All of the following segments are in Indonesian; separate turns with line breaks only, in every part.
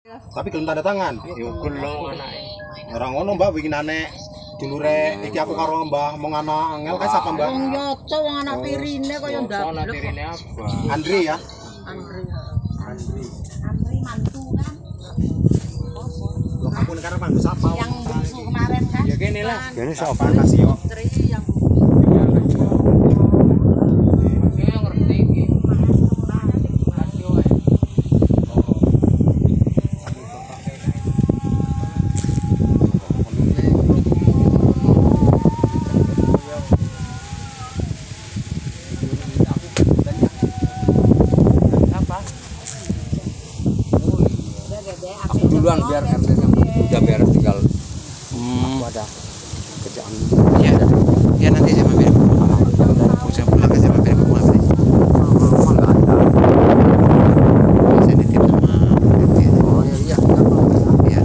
Tapi gelem tanda tangan.
Yo gelem anake.
Ora ngono Mbak bikinane dulure iki aku karo Mbah mong ana angel kae sapa Mbak?
Wong yoto wong anak tirine kaya
Ana
ndablek.
tirine apa?
Andri ya.
Andri mantu kan.
Loh kamu ini karena mantu sapa?
Yang bungsu kemarin kan.
Ya kene lah.
Kene sapa kasih yo.
Putri yang
Yo ngerti iki. Kasih wae.
Aku duluan biar RT udah beres tinggal aku ada kerjaan.
Ya, ya nanti saya mampir. Saya pulang saya mampir ke rumah.
Rumah nggak ada.
Saya nitip sama dia.
Oh ya iya.
Ya,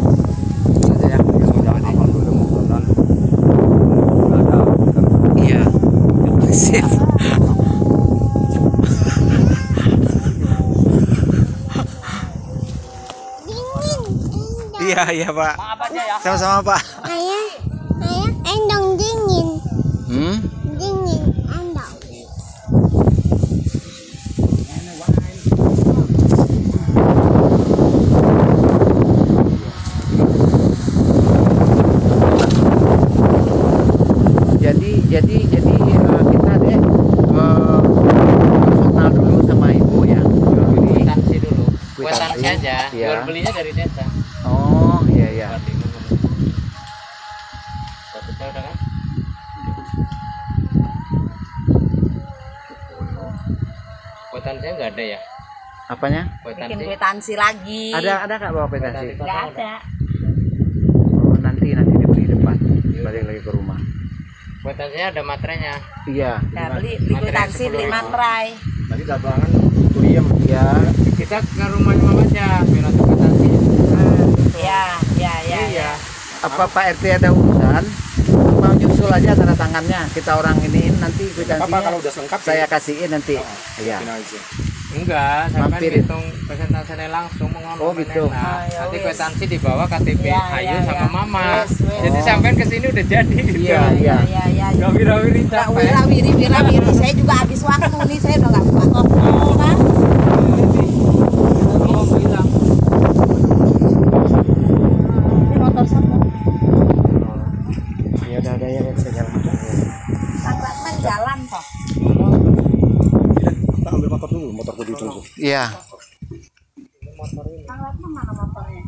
Saja ya. Sudah apa dulu mudah-mudahan nggak ada.
iya. Sip. Iya, iya Pak. Sama-sama Pak.
Ayah, endong dingin,
Hmm?
endong.
Jadi kita deh konsultan dulu sama ibu ya.
Kwitansi dulu.
Kwitansi.
Kwitansi aja.
Iya.
Jual belinya dari desa.
Oh, iya iya.
Satu saya udah kan? Kwitansinya nggak ada ya?
Apanya?
bikin
Kwitansi.
kwitansi lagi.
Ada kak bawa kwitansi?
Enggak ada.
Oh, nanti dibeli depan. Balik lagi ke rumah.
Kwitansinya ada materainya.
Iya.
Ya, beli kwitansi 5 materai.
Tadi dagangan Turiam.
Iya.
Kita ke rumahnya Mama aja, biar ada kwitansi.
Ya.
Iya.
Apa Pak RT ada urusan? Mau nyusul aja tanda tangannya. Kita orang iniin nanti
Apa
kwitansinya.
kalau udah lengkap
Saya kasihin nanti.
ya.
Iya.
Aja.
Enggak, saya kan
Mampir.
hitung presentasinya langsung mengono.
Oh, gitu.
Nanti kwitansi dibawa KTP
Ya,
Ayu
ya,
sama
ya.
Mama.
Wes, wes.
Jadi sampean kesini udah jadi gitu.
Iya, iya.
Ya.
Gak wira-wiri
Enggak
capek.
wira-wiri. Saya juga habis waktu nih, saya udah enggak kuat ngomong kan.
Oh, bilang.
Motor satu.
Ya udah ya kita jalan.
Kan jalan toh.
Kita ambil motor dulu, motor di ujung tuh.
Iya.
Kang Ratna mana motornya?